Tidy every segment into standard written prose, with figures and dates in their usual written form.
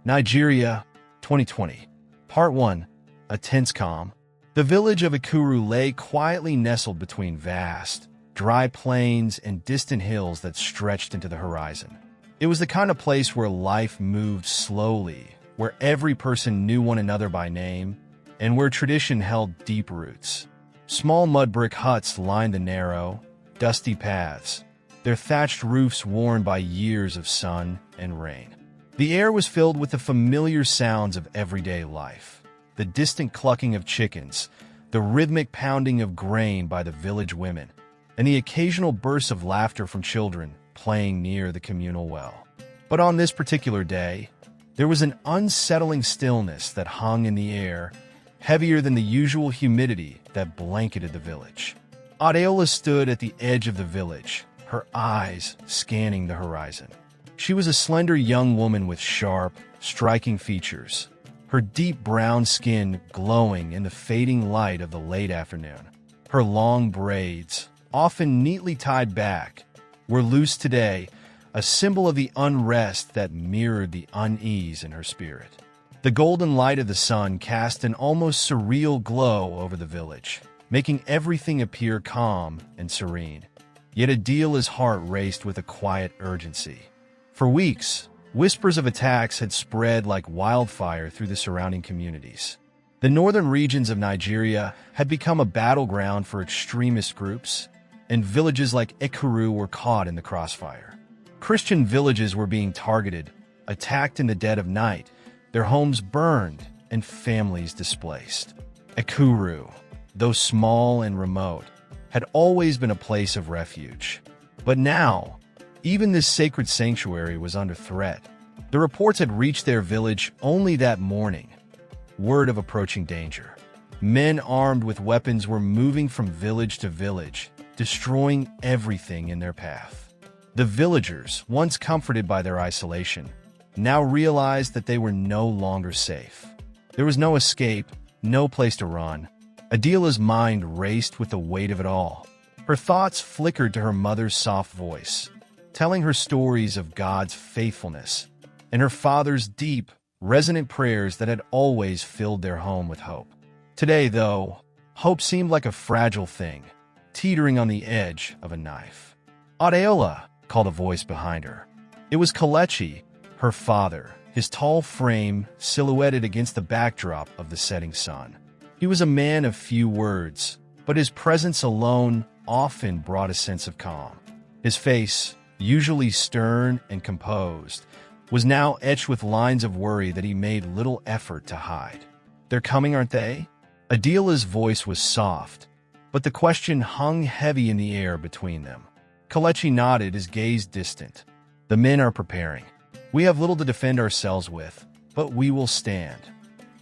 Nigeria, 2020. Part 1. A tense calm. The village of Ikuru lay quietly nestled between vast, dry plains and distant hills that stretched into the horizon. It was the kind of place where life moved slowly, where every person knew one another by name, and where tradition held deep roots. Small mud brick huts lined the narrow, dusty paths, their thatched roofs worn by years of sun and rain. The air was filled with the familiar sounds of everyday life, the distant clucking of chickens, the rhythmic pounding of grain by the village women, and the occasional bursts of laughter from children playing near the communal well. But on this particular day, there was an unsettling stillness that hung in the air, heavier than the usual humidity that blanketed the village. Adeola stood at the edge of the village, her eyes scanning the horizon. She was a slender young woman with sharp, striking features, her deep brown skin glowing in the fading light of the late afternoon. Her long braids, often neatly tied back, were loose today, a symbol of the unrest that mirrored the unease in her spirit. The golden light of the sun cast an almost surreal glow over the village, making everything appear calm and serene. Yet Adeola's heart raced with a quiet urgency. For weeks, whispers of attacks had spread like wildfire through the surrounding communities. The northern regions of Nigeria had become a battleground for extremist groups, and villages like Ikuru were caught in the crossfire. Christian villages were being targeted, attacked in the dead of night, their homes burned, and families displaced. Ikuru, though small and remote, had always been a place of refuge. But now, even this sacred sanctuary was under threat. The reports had reached their village only that morning. Word of approaching danger. Men armed with weapons were moving from village to village, destroying everything in their path. The villagers, once comforted by their isolation, now realized that they were no longer safe. There was no escape, no place to run. Adeola's mind raced with the weight of it all. Her thoughts flickered to her mother's soft voice, telling her stories of God's faithfulness, and her father's deep, resonant prayers that had always filled their home with hope. Today, though, hope seemed like a fragile thing, teetering on the edge of a knife. "Adeola," called a voice behind her. It was Kelechi, her father, his tall frame silhouetted against the backdrop of the setting sun. He was a man of few words, but his presence alone often brought a sense of calm. His face, usually stern and composed, was now etched with lines of worry that he made little effort to hide. "They're coming, aren't they?" Adeola's voice was soft, but the question hung heavy in the air between them. Kelechi nodded, his gaze distant. "The men are preparing. We have little to defend ourselves with, but we will stand."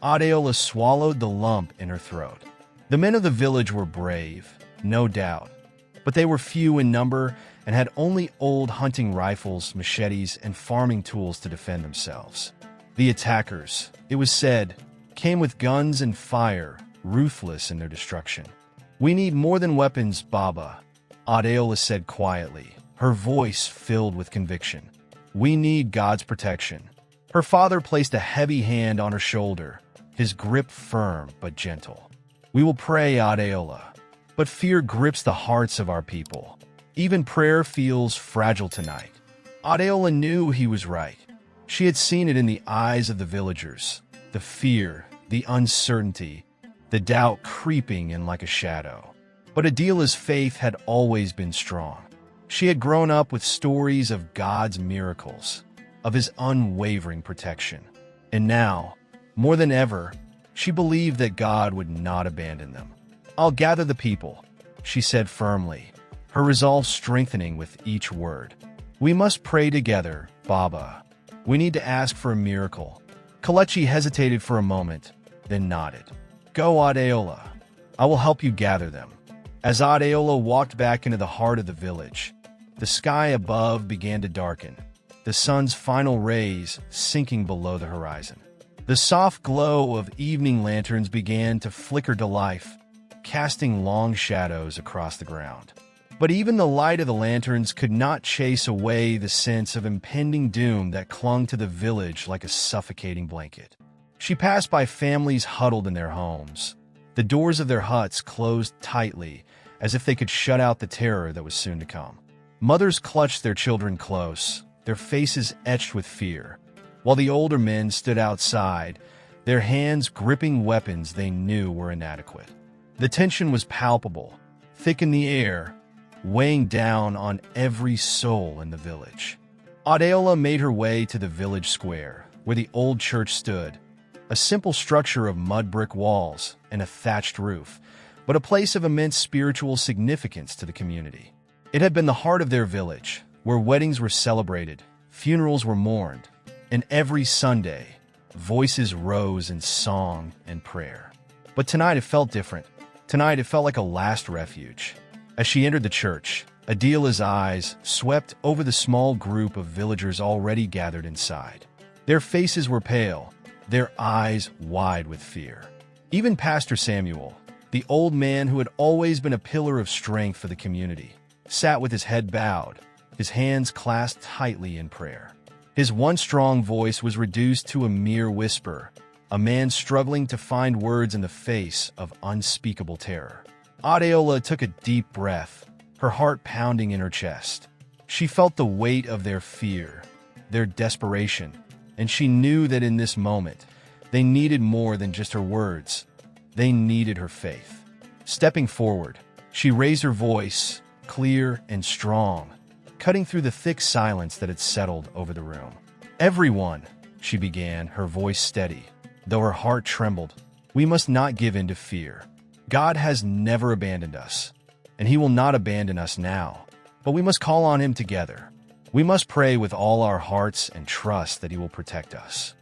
Adeola swallowed the lump in her throat. The men of the village were brave, no doubt, but they were few in number and had only old hunting rifles, machetes, and farming tools to defend themselves. The attackers, it was said, came with guns and fire, ruthless in their destruction. "We need more than weapons, Baba," Adeola said quietly, her voice filled with conviction. "We need God's protection." Her father placed a heavy hand on her shoulder, his grip firm but gentle. "We will pray, Adeola, but fear grips the hearts of our people. Even prayer feels fragile tonight." Adeola knew he was right. She had seen it in the eyes of the villagers, the fear, the uncertainty, the doubt creeping in like a shadow. But Adeola's faith had always been strong. She had grown up with stories of God's miracles, of his unwavering protection. And now, more than ever, she believed that God would not abandon them. "I'll gather the people," she said firmly, her resolve strengthening with each word. "We must pray together, Baba. We need to ask for a miracle." Kelechi hesitated for a moment, then nodded. "Go, Adeola. I will help you gather them." As Adeola walked back into the heart of the village, the sky above began to darken, the sun's final rays sinking below the horizon. The soft glow of evening lanterns began to flicker to life, casting long shadows across the ground. But even the light of the lanterns could not chase away the sense of impending doom that clung to the village like a suffocating blanket. She passed by families huddled in their homes. The doors of their huts closed tightly, as if they could shut out the terror that was soon to come. Mothers clutched their children close, their faces etched with fear, while the older men stood outside, their hands gripping weapons they knew were inadequate. The tension was palpable, thick in the air, weighing down on every soul in the village. Adeola made her way to the village square, where the old church stood, a simple structure of mud brick walls and a thatched roof, but a place of immense spiritual significance to the community. It had been the heart of their village, where weddings were celebrated, funerals were mourned, and every Sunday, voices rose in song and prayer. But tonight it felt different. Tonight it felt like a last refuge. As she entered the church, Adeola's eyes swept over the small group of villagers already gathered inside. Their faces were pale, their eyes wide with fear. Even Pastor Samuel, the old man who had always been a pillar of strength for the community, sat with his head bowed, his hands clasped tightly in prayer. His once strong voice was reduced to a mere whisper, a man struggling to find words in the face of unspeakable terror. Adeola took a deep breath, her heart pounding in her chest. She felt the weight of their fear, their desperation, and she knew that in this moment, they needed more than just her words. They needed her faith. Stepping forward, she raised her voice, clear and strong, cutting through the thick silence that had settled over the room. "Everyone," she began, her voice steady, though her heart trembled, "we must not give in to fear. God has never abandoned us, and He will not abandon us now, but we must call on Him together. We must pray with all our hearts and trust that He will protect us."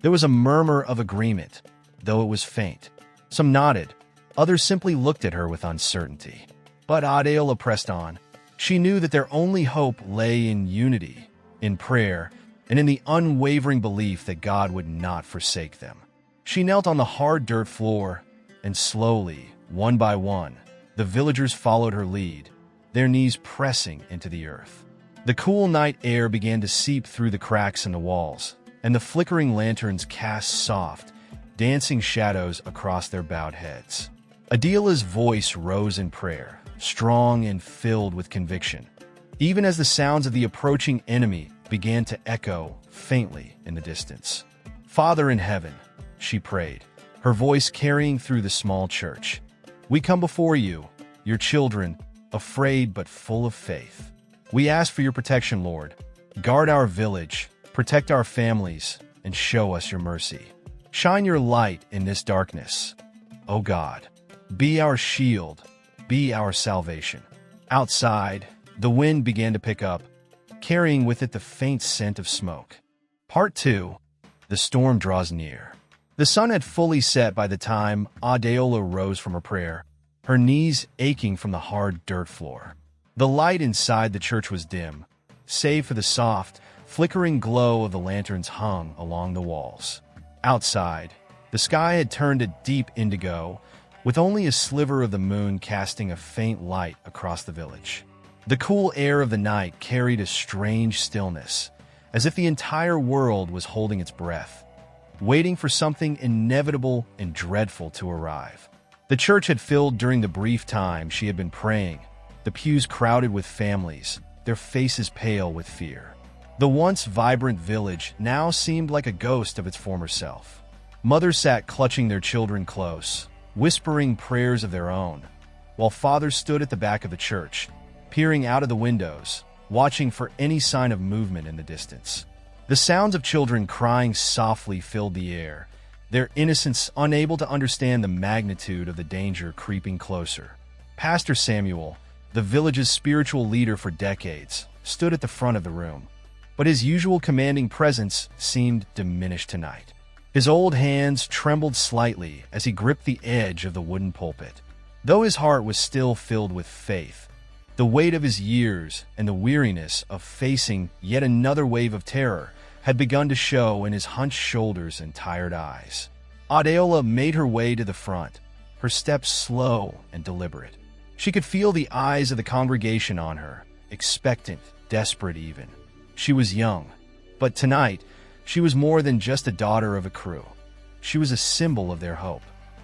There was a murmur of agreement, though it was faint. Some nodded, others simply looked at her with uncertainty. But Adeola pressed on. She knew that their only hope lay in unity, in prayer, and in the unwavering belief that God would not forsake them. She knelt on the hard dirt floor, and slowly, one by one, the villagers followed her lead, their knees pressing into the earth. The cool night air began to seep through the cracks in the walls, and the flickering lanterns cast soft, dancing shadows across their bowed heads. Adeola's voice rose in prayer, strong and filled with conviction, even as the sounds of the approaching enemy began to echo faintly in the distance. "Father in heaven," she prayed, her voice carrying through the small church, "we come before you, your children, afraid but full of faith. We ask for your protection, Lord. Guard our village, protect our families, and show us your mercy. Shine your light in this darkness. O God, be our shield, be our salvation." Outside, the wind began to pick up, carrying with it the faint scent of smoke. Part 2. The storm draws near. The sun had fully set by the time Adeola rose from her prayer, her knees aching from the hard dirt floor. The light inside the church was dim, save for the soft, flickering glow of the lanterns hung along the walls. Outside, the sky had turned a deep indigo, with only a sliver of the moon casting a faint light across the village. The cool air of the night carried a strange stillness, as if the entire world was holding its breath, waiting for something inevitable and dreadful to arrive. The church had filled during the brief time she had been praying, the pews crowded with families, their faces pale with fear. The once vibrant village now seemed like a ghost of its former self. Mothers sat clutching their children close, whispering prayers of their own, while fathers stood at the back of the church, peering out of the windows, watching for any sign of movement in the distance. The sounds of children crying softly filled the air, their innocence unable to understand the magnitude of the danger creeping closer. Pastor Samuel, the village's spiritual leader for decades, stood at the front of the room, but his usual commanding presence seemed diminished tonight. His old hands trembled slightly as he gripped the edge of the wooden pulpit. Though his heart was still filled with faith, the weight of his years and the weariness of facing yet another wave of terror had begun to show in his hunched shoulders and tired eyes. Adeola made her way to the front, her steps slow and deliberate. She could feel the eyes of the congregation on her, expectant, desperate even. She was young, but tonight, she was more than just a daughter of a crew. She was a symbol of their hope.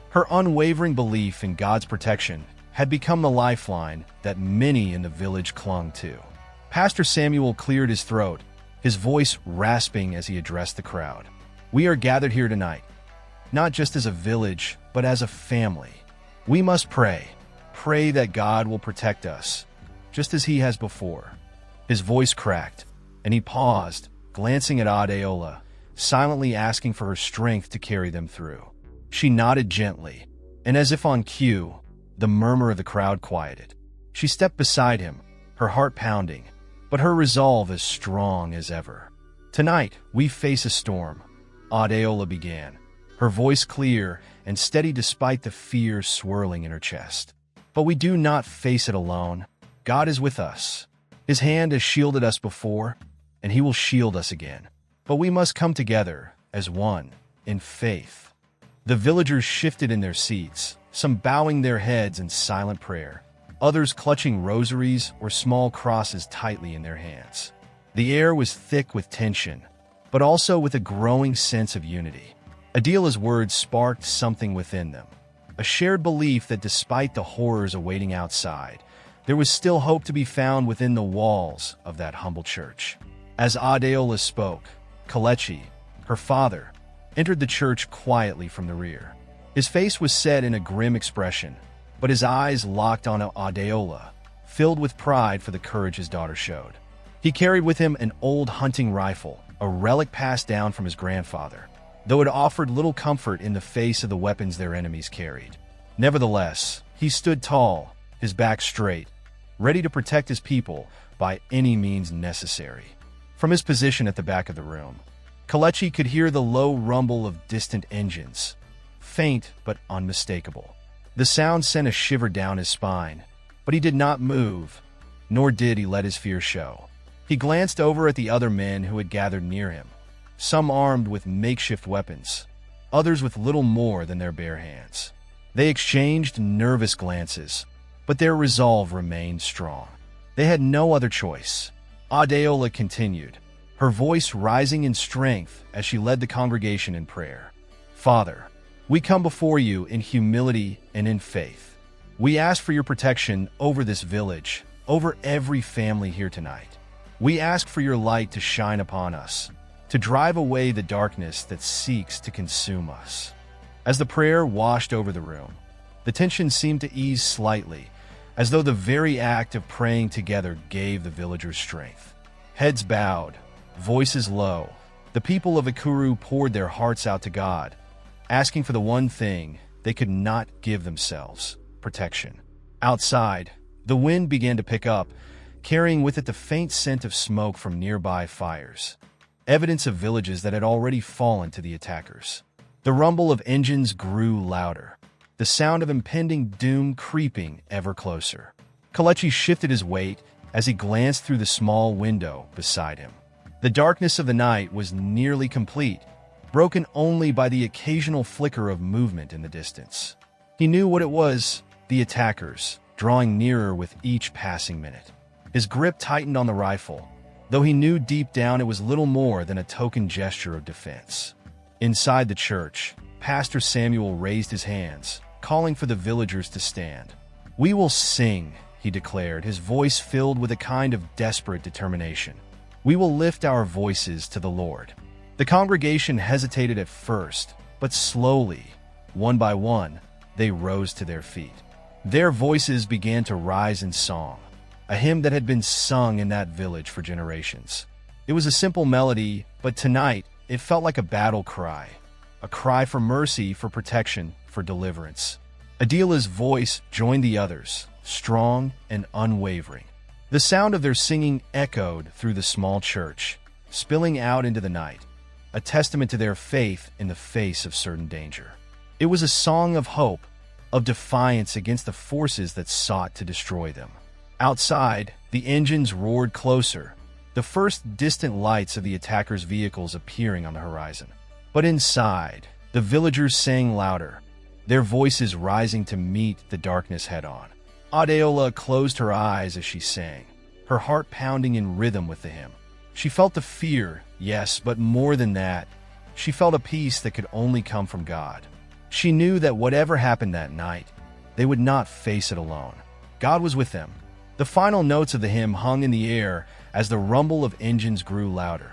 Her unwavering belief in God's protection had become the lifeline that many in the village clung to. Pastor Samuel cleared his throat, his voice rasping as he addressed the crowd. "We are gathered here tonight, not just as a village, but as a family. We must pray that God will protect us, just as he has before." His voice cracked, and he paused, glancing at Adeola, silently asking for her strength to carry them through. She nodded gently, and as if on cue, the murmur of the crowd quieted. She stepped beside him, her heart pounding, but her resolve as strong as ever. "Tonight, we face a storm," Adeola began, her voice clear and steady despite the fear swirling in her chest. "But we do not face it alone. God is with us. His hand has shielded us before, and he will shield us again. But we must come together as one, in faith." The villagers shifted in their seats, some bowing their heads in silent prayer, others clutching rosaries or small crosses tightly in their hands. The air was thick with tension, but also with a growing sense of unity. Adela's words sparked something within them, a shared belief that despite the horrors awaiting outside, there was still hope to be found within the walls of that humble church. As Adeola spoke, Kelechi, her father, entered the church quietly from the rear. His face was set in a grim expression, but his eyes locked on Adeola, filled with pride for the courage his daughter showed. He carried with him an old hunting rifle, a relic passed down from his grandfather, though it offered little comfort in the face of the weapons their enemies carried. Nevertheless, he stood tall, his back straight, ready to protect his people by any means necessary. From his position at the back of the room, Kelechi could hear the low rumble of distant engines, faint but unmistakable. The sound sent a shiver down his spine, but he did not move, nor did he let his fear show. He glanced over at the other men who had gathered near him, some armed with makeshift weapons, others with little more than their bare hands. They exchanged nervous glances, but their resolve remained strong. They had no other choice. Adeola continued, her voice rising in strength as she led the congregation in prayer. "Father, we come before you in humility and in faith. We ask for your protection over this village, over every family here tonight. We ask for your light to shine upon us, to drive away the darkness that seeks to consume us." As the prayer washed over the room, the tension seemed to ease slightly, as though the very act of praying together gave the villagers strength. Heads bowed, voices low, the people of Ikuru poured their hearts out to God, asking for the one thing they could not give themselves: protection. Outside, the wind began to pick up, carrying with it the faint scent of smoke from nearby fires, evidence of villages that had already fallen to the attackers. The rumble of engines grew louder, the sound of impending doom creeping ever closer. Kelechi shifted his weight as he glanced through the small window beside him. The darkness of the night was nearly complete, broken only by the occasional flicker of movement in the distance. He knew what it was: the attackers, drawing nearer with each passing minute. His grip tightened on the rifle, though he knew deep down it was little more than a token gesture of defense. Inside the church, Pastor Samuel raised his hands, calling for the villagers to stand. "We will sing," he declared, his voice filled with a kind of desperate determination. "We will lift our voices to the Lord." The congregation hesitated at first, but slowly, one by one, they rose to their feet. Their voices began to rise in song, a hymn that had been sung in that village for generations. It was a simple melody, but tonight it felt like a battle cry, a cry for mercy, for protection, for deliverance. Adela's voice joined the others, strong and unwavering. The sound of their singing echoed through the small church, spilling out into the night, a testament to their faith in the face of certain danger. It was a song of hope, of defiance against the forces that sought to destroy them. Outside, the engines roared closer, the first distant lights of the attackers' vehicles appearing on the horizon. But inside, the villagers sang louder, their voices rising to meet the darkness head-on. Adeola closed her eyes as she sang, her heart pounding in rhythm with the hymn. She felt the fear, yes, but more than that, she felt a peace that could only come from God. She knew that whatever happened that night, they would not face it alone. God was with them. The final notes of the hymn hung in the air as the rumble of engines grew louder,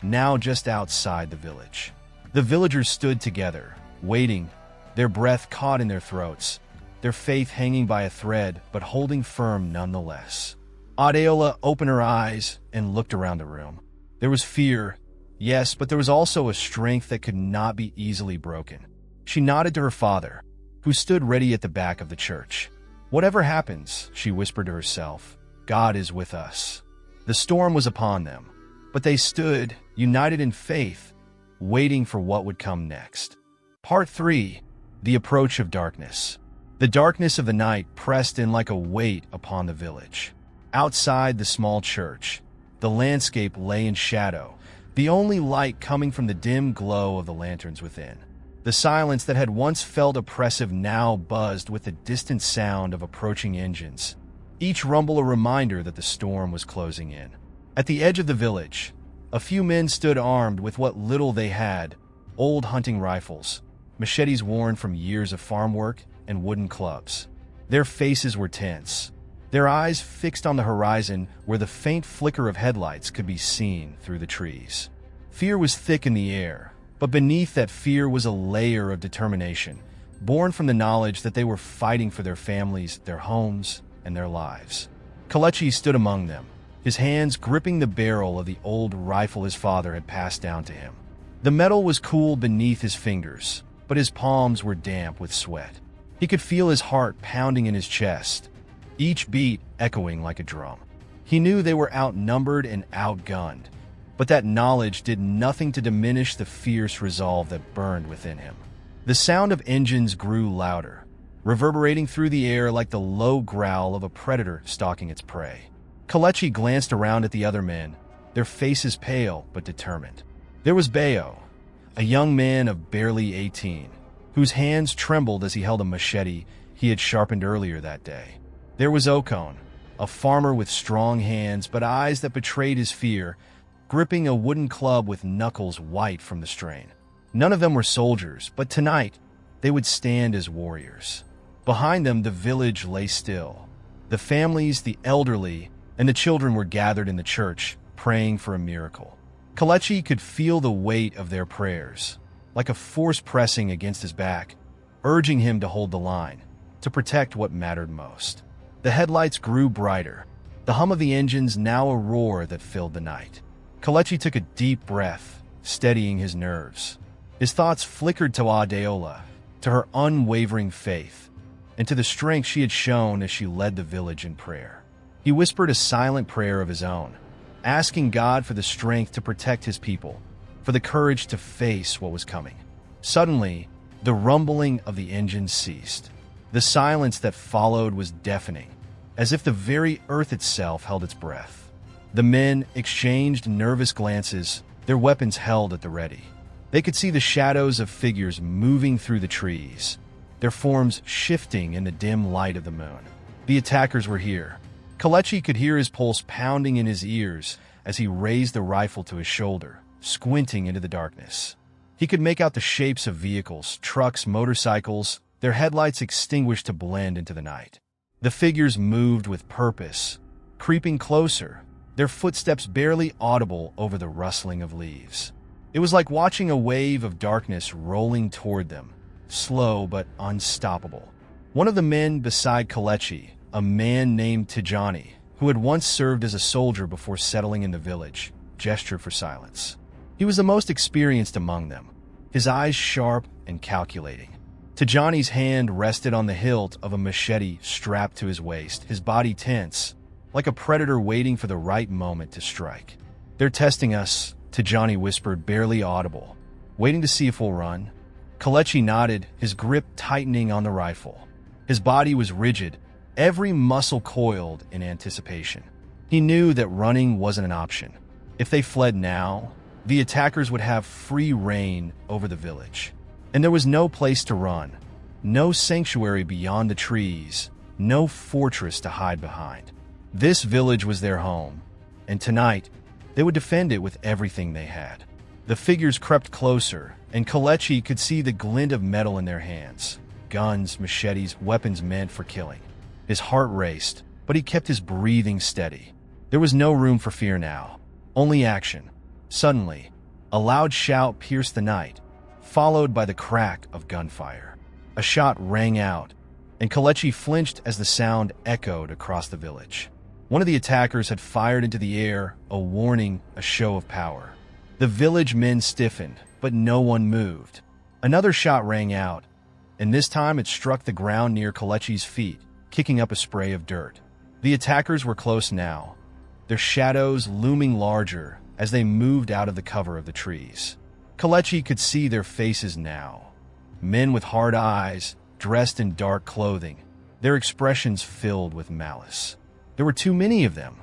now just outside the village. The villagers stood together, waiting, their breath caught in their throats, their faith hanging by a thread but holding firm nonetheless. Adeola opened her eyes and looked around the room. There was fear, yes, but there was also a strength that could not be easily broken. She nodded to her father, who stood ready at the back of the church. "Whatever happens," she whispered to herself, "God is with us." The storm was upon them, but they stood, united in faith, waiting for what would come next. Part 3. The Approach of Darkness. The darkness of the night pressed in like a weight upon the village. Outside the small church, the landscape lay in shadow, the only light coming from the dim glow of the lanterns within. The silence that had once felt oppressive now buzzed with the distant sound of approaching engines, each rumble a reminder that the storm was closing in. At the edge of the village, a few men stood armed with what little they had, old hunting rifles, machetes worn from years of farm work, and wooden clubs. Their faces were tense, their eyes fixed on the horizon where the faint flicker of headlights could be seen through the trees. Fear was thick in the air, but beneath that fear was a layer of determination, born from the knowledge that they were fighting for their families, their homes, and their lives. Kelechi stood among them, his hands gripping the barrel of the old rifle his father had passed down to him. The metal was cool beneath his fingers, but his palms were damp with sweat. He could feel his heart pounding in his chest, each beat echoing like a drum. He knew they were outnumbered and outgunned, but that knowledge did nothing to diminish the fierce resolve that burned within him. The sound of engines grew louder, reverberating through the air like the low growl of a predator stalking its prey. Kelechi glanced around at the other men, their faces pale but determined. There was Bayo, a young man of barely 18, whose hands trembled as he held a machete he had sharpened earlier that day. There was Okon, a farmer with strong hands but eyes that betrayed his fear, gripping a wooden club with knuckles white from the strain. None of them were soldiers, but tonight they would stand as warriors. Behind them, the village lay still. The families, the elderly, and the children were gathered in the church, praying for a miracle. Kelechi could feel the weight of their prayers, like a force pressing against his back, urging him to hold the line, to protect what mattered most. The headlights grew brighter, the hum of the engines now a roar that filled the night. Kelechi took a deep breath, steadying his nerves. His thoughts flickered to Adeola, to her unwavering faith, and to the strength she had shown as she led the village in prayer. He whispered a silent prayer of his own, asking God for the strength to protect his people, for the courage to face what was coming. Suddenly, the rumbling of the engines ceased. The silence that followed was deafening, as if the very earth itself held its breath. The men exchanged nervous glances, their weapons held at the ready. They could see the shadows of figures moving through the trees, their forms shifting in the dim light of the moon. The attackers were here. Kelechi could hear his pulse pounding in his ears as he raised the rifle to his shoulder, squinting into the darkness. He could make out the shapes of vehicles, trucks, motorcycles, their headlights extinguished to blend into the night. The figures moved with purpose, creeping closer, their footsteps barely audible over the rustling of leaves. It was like watching a wave of darkness rolling toward them, slow but unstoppable. One of the men beside Kelechi, a man named Tijani, who had once served as a soldier before settling in the village, gestured for silence. He was the most experienced among them, his eyes sharp and calculating. Tijani's hand rested on the hilt of a machete strapped to his waist, his body tense, like a predator waiting for the right moment to strike. "They're testing us," Tijani whispered, barely audible. "Waiting to see if we'll run." Kelechi nodded, his grip tightening on the rifle. His body was rigid, every muscle coiled in anticipation. He knew that running wasn't an option. If they fled now, the attackers would have free reign over the village. And there was no place to run, no sanctuary beyond the trees, no fortress to hide behind. This village was their home, and tonight, they would defend it with everything they had. The figures crept closer, and Kelechi could see the glint of metal in their hands. Guns, machetes, weapons meant for killing. His heart raced, but he kept his breathing steady. There was no room for fear now, only action. Suddenly, a loud shout pierced the night, followed by the crack of gunfire. A shot rang out, and Kelechi flinched as the sound echoed across the village. One of the attackers had fired into the air, a warning, a show of power. The village men stiffened, but no one moved. Another shot rang out, and this time it struck the ground near Kelechi's feet, kicking up a spray of dirt. The attackers were close now, their shadows looming larger as they moved out of the cover of the trees. Kelechi could see their faces now. Men with hard eyes, dressed in dark clothing, their expressions filled with malice. There were too many of them.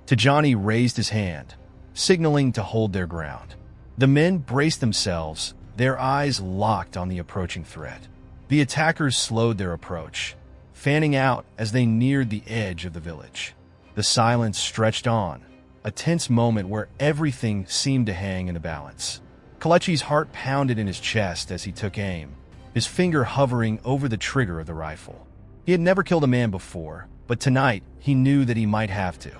Tijani raised his hand, signaling to hold their ground. The men braced themselves, their eyes locked on the approaching threat. The attackers slowed their approach, fanning out as they neared the edge of the village. The silence stretched on, a tense moment where everything seemed to hang in the balance. Kelechi's heart pounded in his chest as he took aim, his finger hovering over the trigger of the rifle. He had never killed a man before, but tonight he knew that he might have to.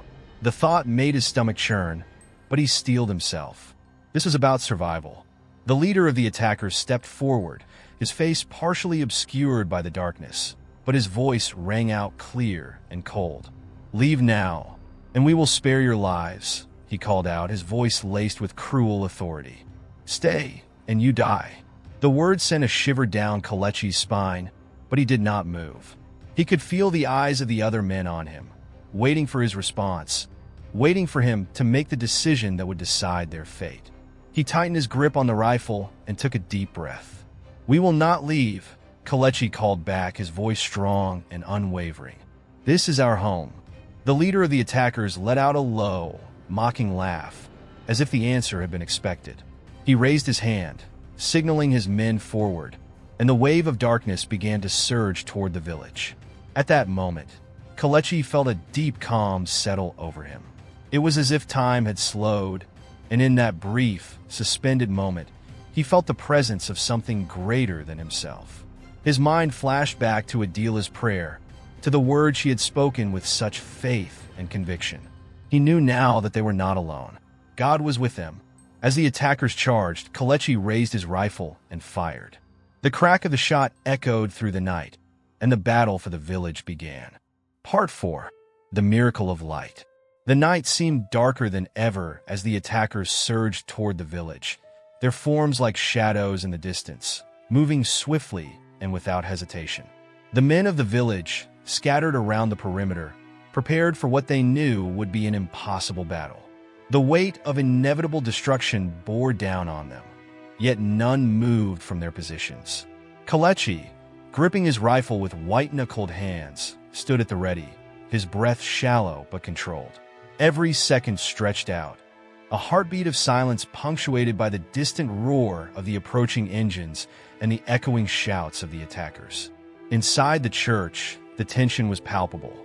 The thought made his stomach churn, but he steeled himself. This was about survival. The leader of the attackers stepped forward, his face partially obscured by the darkness, but his voice rang out clear and cold. "Leave now, and we will spare your lives," he called out, his voice laced with cruel authority. "Stay, and you die." The words sent a shiver down Kelechi's spine, but he did not move. He could feel the eyes of the other men on him, waiting for his response, waiting for him to make the decision that would decide their fate. He tightened his grip on the rifle and took a deep breath. "We will not leave," Kelechi called back, his voice strong and unwavering. "This is our home." The leader of the attackers let out a low, mocking laugh, as if the answer had been expected. He raised his hand, signaling his men forward, and the wave of darkness began to surge toward the village. At that moment, Kelechi felt a deep calm settle over him. It was as if time had slowed, and in that brief, suspended moment, he felt the presence of something greater than himself. His mind flashed back to Adila's prayer, to the words she had spoken with such faith and conviction. He knew now that they were not alone. God was with them. As the attackers charged, Kelechi raised his rifle and fired. The crack of the shot echoed through the night, and the battle for the village began. Part 4. The Miracle of Light. The night seemed darker than ever as the attackers surged toward the village, their forms like shadows in the distance, moving swiftly and without hesitation. The men of the village, scattered around the perimeter, prepared for what they knew would be an impossible battle. The weight of inevitable destruction bore down on them, yet none moved from their positions. Kelechi, gripping his rifle with white-knuckled hands, stood at the ready, his breath shallow but controlled. Every second stretched out, a heartbeat of silence punctuated by the distant roar of the approaching engines and the echoing shouts of the attackers. Inside the church, the tension was palpable.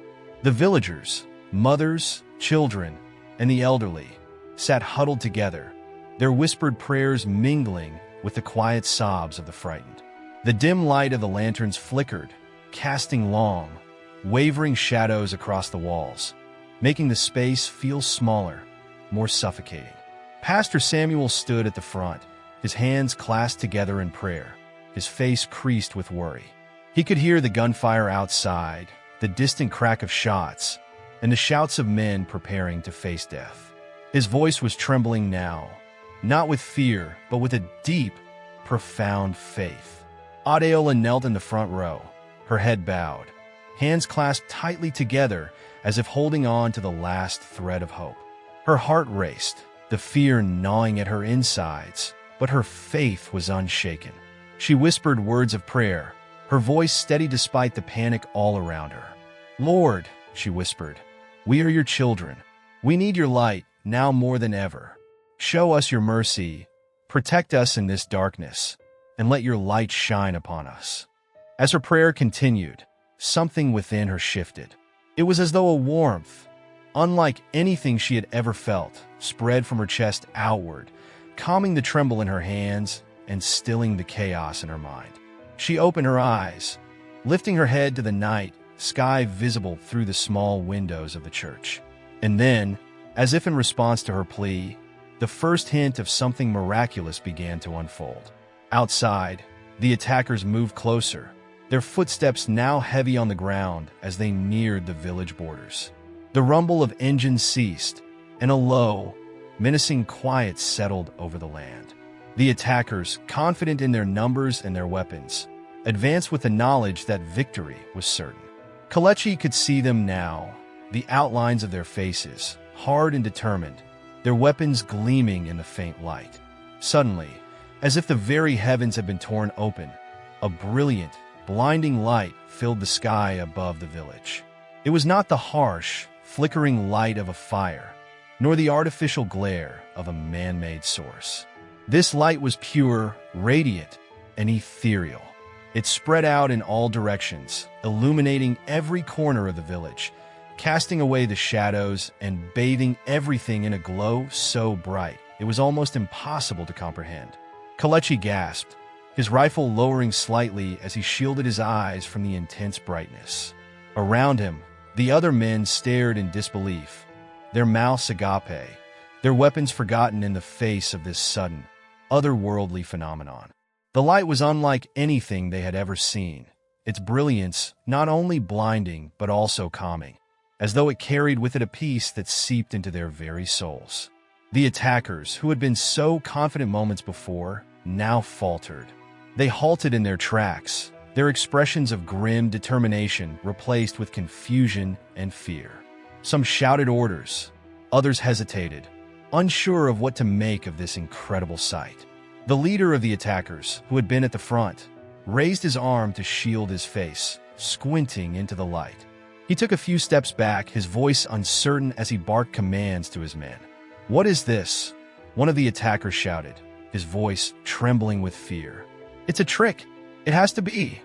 The villagers, mothers, children, and the elderly, sat huddled together, their whispered prayers mingling with the quiet sobs of the frightened. The dim light of the lanterns flickered, casting long, wavering shadows across the walls, making the space feel smaller, more suffocating. Pastor Samuel stood at the front, his hands clasped together in prayer, his face creased with worry. He could hear the gunfire outside, the distant crack of shots, and the shouts of men preparing to face death. His voice was trembling now, not with fear, but with a deep, profound faith. Adeola knelt in the front row, her head bowed, hands clasped tightly together as if holding on to the last thread of hope. Her heart raced, the fear gnawing at her insides, but her faith was unshaken. She whispered words of prayer, her voice steady despite the panic all around her. "Lord," she whispered, "we are your children. We need your light now more than ever. Show us your mercy, protect us in this darkness, and let your light shine upon us." As her prayer continued, something within her shifted. It was as though a warmth, unlike anything she had ever felt, spread from her chest outward, calming the tremble in her hands and stilling the chaos in her mind. She opened her eyes, lifting her head to the night sky visible through the small windows of the church. And then, as if in response to her plea, the first hint of something miraculous began to unfold. Outside, the attackers moved closer, their footsteps now heavy on the ground as they neared the village borders. The rumble of engines ceased, and a low, menacing quiet settled over the land. The attackers, confident in their numbers and their weapons, advanced with the knowledge that victory was certain. Kalechi could see them now, the outlines of their faces, hard and determined, their weapons gleaming in the faint light. Suddenly, as if the very heavens had been torn open, a brilliant, blinding light filled the sky above the village. It was not the harsh, flickering light of a fire, nor the artificial glare of a man-made source. This light was pure, radiant, and ethereal. It spread out in all directions, illuminating every corner of the village, casting away the shadows and bathing everything in a glow so bright it was almost impossible to comprehend. Kalechi gasped, his rifle lowering slightly as he shielded his eyes from the intense brightness. Around him, the other men stared in disbelief, their mouths agape, their weapons forgotten in the face of this sudden, otherworldly phenomenon. The light was unlike anything they had ever seen, its brilliance not only blinding but also calming, as though it carried with it a peace that seeped into their very souls. The attackers, who had been so confident moments before, now faltered. They halted in their tracks, their expressions of grim determination replaced with confusion and fear. Some shouted orders, others hesitated, unsure of what to make of this incredible sight. The leader of the attackers, who had been at the front, raised his arm to shield his face, squinting into the light. He took a few steps back, his voice uncertain as he barked commands to his men. "What is this?" one of the attackers shouted, his voice trembling with fear. "It's a trick. It has to be."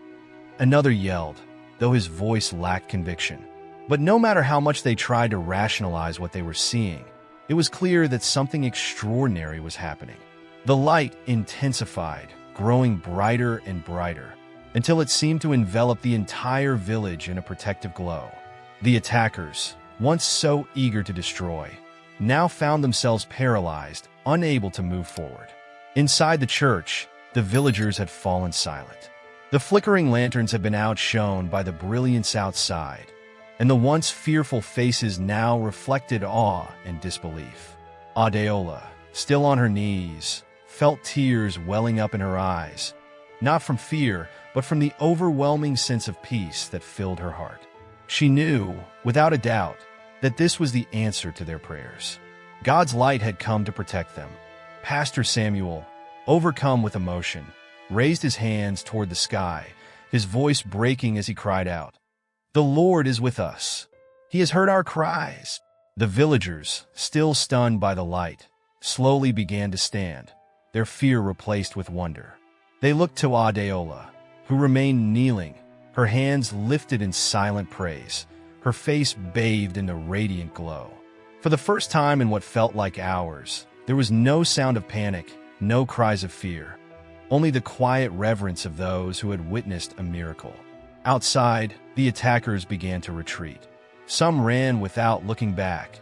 Another yelled, though his voice lacked conviction. But no matter how much they tried to rationalize what they were seeing, it was clear that something extraordinary was happening. The light intensified, growing brighter and brighter, until it seemed to envelop the entire village in a protective glow. The attackers, once so eager to destroy, now found themselves paralyzed, unable to move forward. Inside the church, the villagers had fallen silent. The flickering lanterns had been outshone by the brilliance outside, and the once fearful faces now reflected awe and disbelief. Adeola, still on her knees, felt tears welling up in her eyes, not from fear, but from the overwhelming sense of peace that filled her heart. She knew, without a doubt, that this was the answer to their prayers. God's light had come to protect them. Pastor Samuel, overcome with emotion, raised his hands toward the sky, his voice breaking as he cried out, "The Lord is with us. He has heard our cries." The villagers, still stunned by the light, slowly began to stand, their fear replaced with wonder. They looked to Adeola, who remained kneeling, her hands lifted in silent praise, her face bathed in a radiant glow. For the first time in what felt like hours, there was no sound of panic, no cries of fear, only the quiet reverence of those who had witnessed a miracle. Outside, the attackers began to retreat. Some ran without looking back,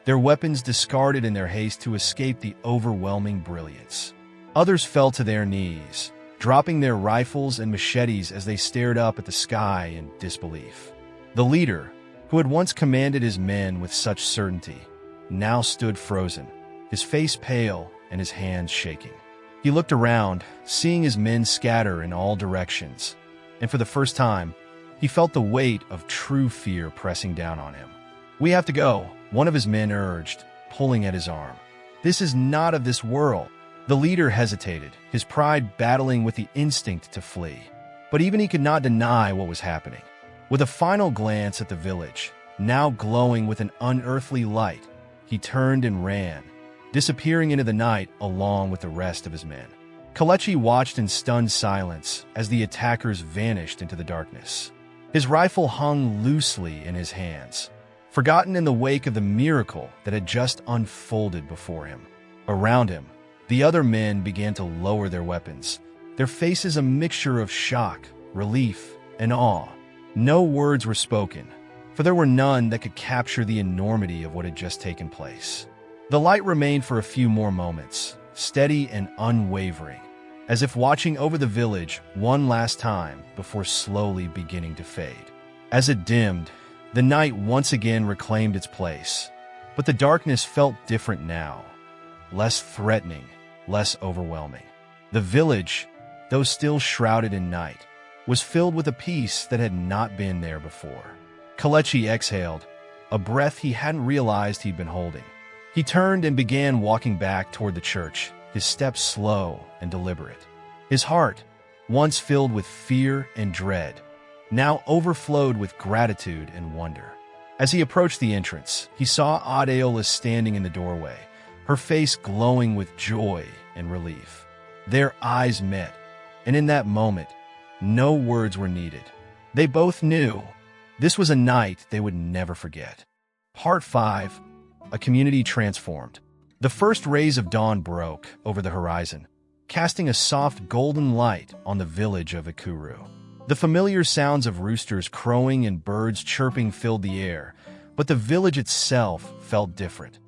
their weapons discarded in their haste to escape the overwhelming brilliance. Others fell to their knees, dropping their rifles and machetes as they stared up at the sky in disbelief. The leader, who had once commanded his men with such certainty, now stood frozen, his face pale and his hands shaking. He looked around, seeing his men scatter in all directions, and for the first time, he felt the weight of true fear pressing down on him. "We have to go," one of his men urged, pulling at his arm. "This is not of this world." The leader hesitated, his pride battling with the instinct to flee. But even he could not deny what was happening. With a final glance at the village, now glowing with an unearthly light, he turned and ran, disappearing into the night along with the rest of his men. Kalechi watched in stunned silence as the attackers vanished into the darkness. His rifle hung loosely in his hands, forgotten in the wake of the miracle that had just unfolded before him. Around him, the other men began to lower their weapons, their faces a mixture of shock, relief, and awe. No words were spoken, for there were none that could capture the enormity of what had just taken place. The light remained for a few more moments, steady and unwavering, as if watching over the village one last time before slowly beginning to fade. As it dimmed, the night once again reclaimed its place, but the darkness felt different now, less threatening, less overwhelming. The village, though still shrouded in night, was filled with a peace that had not been there before. Kelechi exhaled, a breath he hadn't realized he'd been holding. He turned and began walking back toward the church, his steps slow and deliberate. His heart, once filled with fear and dread, now overflowed with gratitude and wonder. As he approached the entrance, he saw Adeola standing in the doorway, her face glowing with joy and relief. Their eyes met, and in that moment, no words were needed. They both knew this was a night they would never forget. Part 5. A community transformed. The first rays of dawn broke over the horizon, casting a soft golden light on the village of Ikuru. The familiar sounds of roosters crowing and birds chirping filled the air, but the village itself felt different.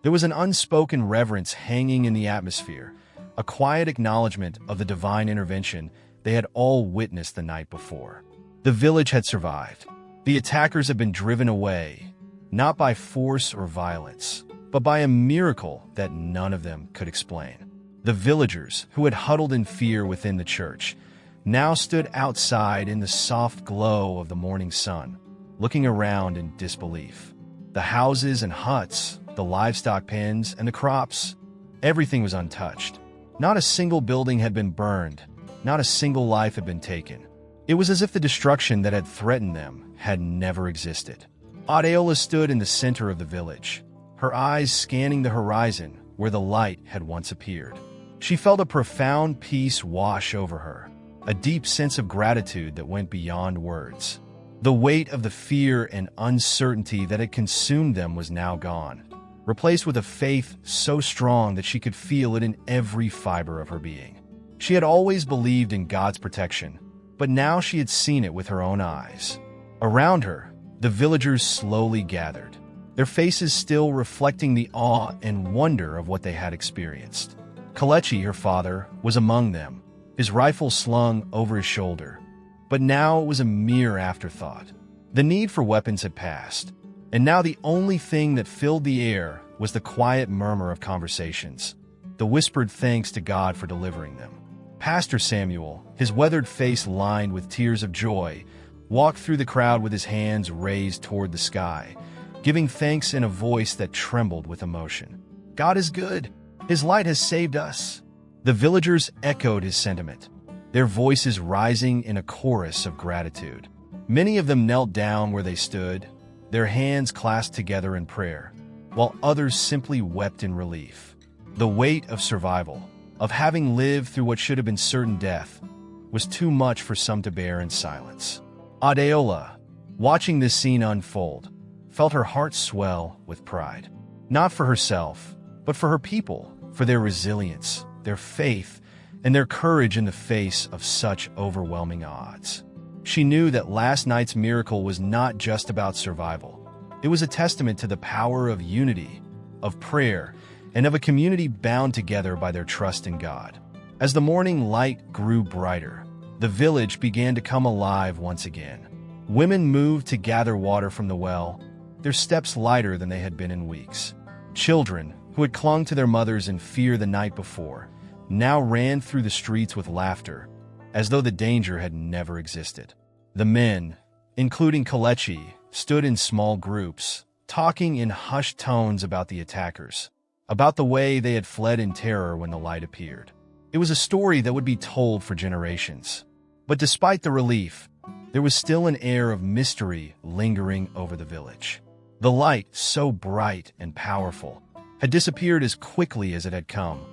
There was an unspoken reverence hanging in the atmosphere, a quiet acknowledgement of the divine intervention they had all witnessed the night before. The village had survived. The attackers had been driven away, not by force or violence, but by a miracle that none of them could explain. The villagers, who had huddled in fear within the church, now stood outside in the soft glow of the morning sun, looking around in disbelief. The houses and huts, the livestock pens and the crops, everything was untouched. Not a single building had been burned, not a single life had been taken. It was as if the destruction that had threatened them had never existed. Adeola stood in the center of the village, her eyes scanning the horizon where the light had once appeared. She felt a profound peace wash over her, a deep sense of gratitude that went beyond words. The weight of the fear and uncertainty that had consumed them was now gone, replaced with a faith so strong that she could feel it in every fiber of her being. She had always believed in God's protection, but now she had seen it with her own eyes. Around her, the villagers slowly gathered, their faces still reflecting the awe and wonder of what they had experienced. Kelechi, her father, was among them, his rifle slung over his shoulder. But now it was a mere afterthought. The need for weapons had passed, and now the only thing that filled the air was the quiet murmur of conversations, the whispered thanks to God for delivering them. Pastor Samuel, his weathered face lined with tears of joy, walked through the crowd with his hands raised toward the sky, giving thanks in a voice that trembled with emotion. God is good. His light has saved us. The villagers echoed his sentiment, their voices rising in a chorus of gratitude. Many of them knelt down where they stood, their hands clasped together in prayer, while others simply wept in relief. The weight of survival, of having lived through what should have been certain death, was too much for some to bear in silence. Adeola, watching this scene unfold, felt her heart swell with pride. Not for herself, but for her people, for their resilience, their faith, and their courage in the face of such overwhelming odds. She knew that last night's miracle was not just about survival. It was a testament to the power of unity, of prayer, and of a community bound together by their trust in God. As the morning light grew brighter, the village began to come alive once again. Women moved to gather water from the well, their steps lighter than they had been in weeks. Children, who had clung to their mothers in fear the night before, now ran through the streets with laughter, as though the danger had never existed. The men, including Kelechi, stood in small groups, talking in hushed tones about the attackers, about the way they had fled in terror when the light appeared. It was a story that would be told for generations. But despite the relief, there was still an air of mystery lingering over the village. The light, so bright and powerful, had disappeared as quickly as it had come,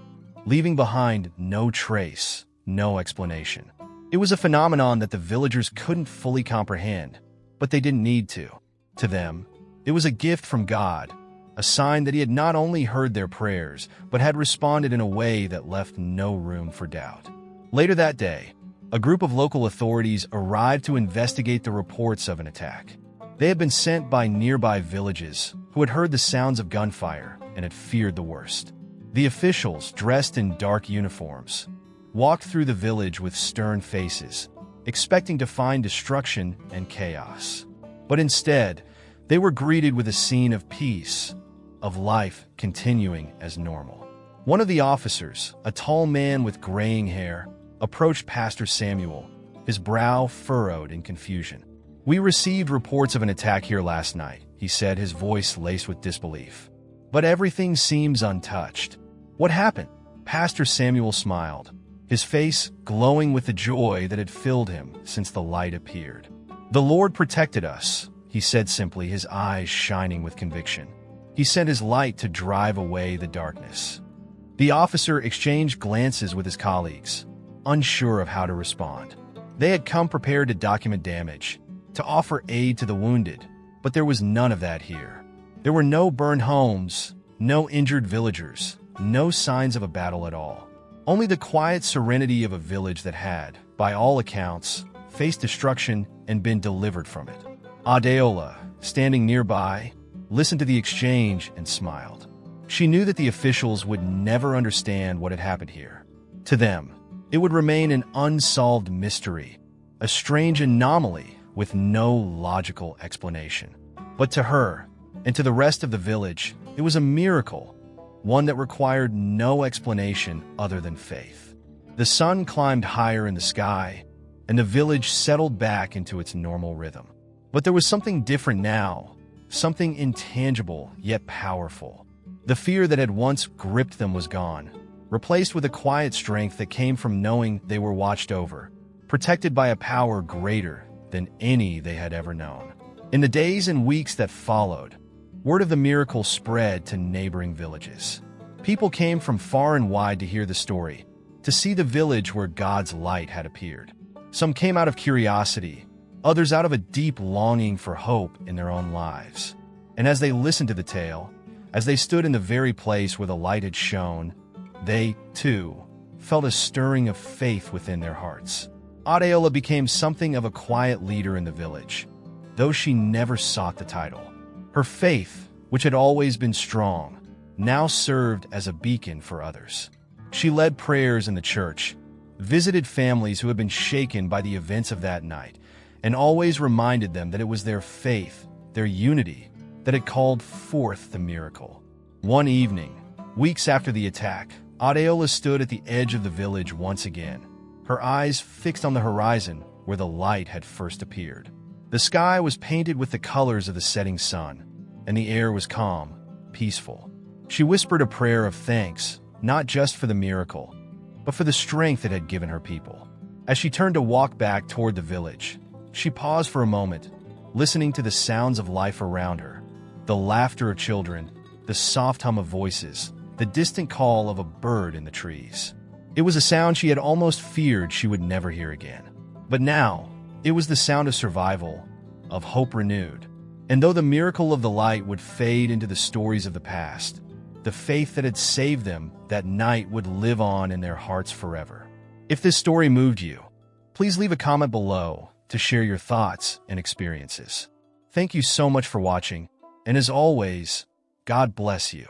leaving behind no trace, no explanation. It was a phenomenon that the villagers couldn't fully comprehend, but they didn't need to. To them, it was a gift from God, a sign that he had not only heard their prayers, but had responded in a way that left no room for doubt. Later that day, a group of local authorities arrived to investigate the reports of an attack. They had been sent by nearby villages who had heard the sounds of gunfire and had feared the worst. The officials, dressed in dark uniforms, walked through the village with stern faces, expecting to find destruction and chaos. But instead, they were greeted with a scene of peace, of life continuing as normal. One of the officers, a tall man with graying hair, approached Pastor Samuel, his brow furrowed in confusion. "We received reports of an attack here last night," he said, his voice laced with disbelief. "But everything seems untouched." "What happened?" Pastor Samuel smiled, his face glowing with the joy that had filled him since the light appeared. "The Lord protected us," he said simply, his eyes shining with conviction. "He sent his light to drive away the darkness." The officer exchanged glances with his colleagues, unsure of how to respond. They had come prepared to document damage, to offer aid to the wounded, but there was none of that here. There were no burned homes, no injured villagers, no signs of a battle at all. Only the quiet serenity of a village that had, by all accounts, faced destruction and been delivered from it. Adeola, standing nearby, listened to the exchange and smiled. She knew that the officials would never understand what had happened here. To them, it would remain an unsolved mystery, a strange anomaly with no logical explanation. But to her, and to the rest of the village, it was a miracle, one that required no explanation other than faith. The sun climbed higher in the sky, and the village settled back into its normal rhythm. But there was something different now, something intangible yet powerful. The fear that had once gripped them was gone, replaced with a quiet strength that came from knowing they were watched over, protected by a power greater than any they had ever known. In the days and weeks that followed, word of the miracle spread to neighboring villages. People came from far and wide to hear the story, to see the village where God's light had appeared. Some came out of curiosity, others out of a deep longing for hope in their own lives. And as they listened to the tale, as they stood in the very place where the light had shone, they, too, felt a stirring of faith within their hearts. Adeola became something of a quiet leader in the village, though she never sought the title. Her faith, which had always been strong, now served as a beacon for others. She led prayers in the church, visited families who had been shaken by the events of that night, and always reminded them that it was their faith, their unity, that had called forth the miracle. One evening, weeks after the attack, Adeola stood at the edge of the village once again, her eyes fixed on the horizon where the light had first appeared. The sky was painted with the colors of the setting sun, and the air was calm, peaceful. She whispered a prayer of thanks, not just for the miracle, but for the strength it had given her people. As she turned to walk back toward the village, she paused for a moment, listening to the sounds of life around her, the laughter of children, the soft hum of voices, the distant call of a bird in the trees. It was a sound she had almost feared she would never hear again. But now, it was the sound of survival, of hope renewed. And though the miracle of the light would fade into the stories of the past, the faith that had saved them that night would live on in their hearts forever. If this story moved you, please leave a comment below to share your thoughts and experiences. Thank you so much for watching, and as always, God bless you.